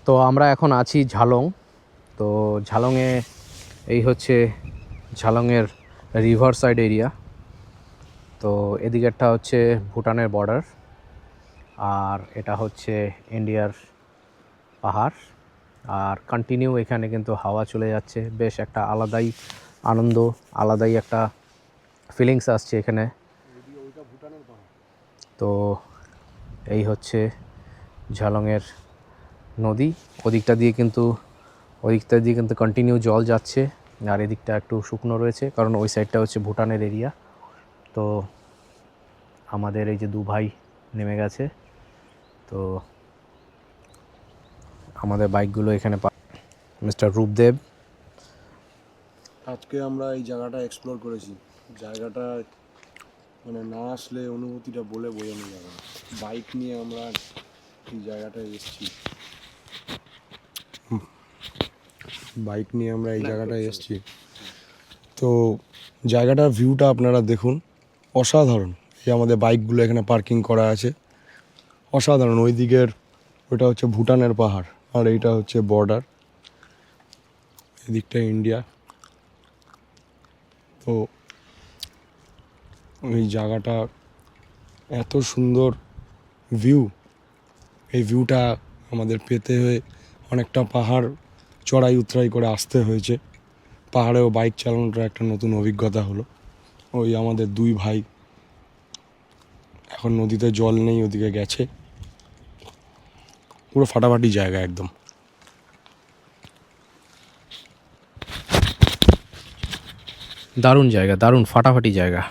তো আমরা এখন আছি ঝালং। তো ঝালংয়ে এই হচ্ছে ঝালংয়ের রিভার সাইড এরিয়া। তো এদিকেরটা হচ্ছে ভুটানের বর্ডার, আর এটা হচ্ছে ইন্ডিয়ার পাহাড়। আর কন্টিনিউ এখানে কিন্তু হাওয়া চলে যাচ্ছে, বেশ একটা আলাদাই আনন্দ, আলাদাই একটা ফিলিংস আসছে এখানে। তো এই হচ্ছে ঝালংয়ের নদী। ওদিকটা দিয়ে কিন্তু কন্টিনিউ জল যাচ্ছে, আর এদিকটা একটু শুকনো রয়েছে কারণ ওই সাইডটা হচ্ছে ভুটানের এরিয়া। তো আমাদের এই যে দু ভাই নেমে গেছে, তো আমাদের বাইকগুলো এখানে মিস্টার রূপদেব। আজকে আমরা এই জায়গাটা এক্সপ্লোর করেছি। জায়গাটা মানে না আসলে অনুভূতিটা বলে বোঝানো যাবে না। বাইক নিয়ে আমরা এই জায়গাটায় এসেছি, তো জায়গাটার ভিউটা আপনারা দেখুন, অসাধারণ। এই আমাদের বাইকগুলো এখানে পার্কিং করা আছে, অসাধারণ। ওই দিকের ওটা হচ্ছে ভুটানের পাহাড়, আর এইটা হচ্ছে বর্ডার, এদিকটা ইন্ডিয়া। তো এই জায়গাটা এত সুন্দর ভিউ, এই ভিউটা আমাদের পেতে হয়ে অনেকটা পাহাড় চড়াই উতরাই করে আসতে হয়েছে। পাহাড়েও বাইক চালানোটা একটা নতুন অভিজ্ঞতা হলো। ওই আমাদের দুই ভাই এখন নদীতে জল নেই, ওদিকে গেছে। পুরো ফাটাফাটি জায়গা একদম। দারুণ জায়গা, দারুণ ফাটাফাটি জায়গা।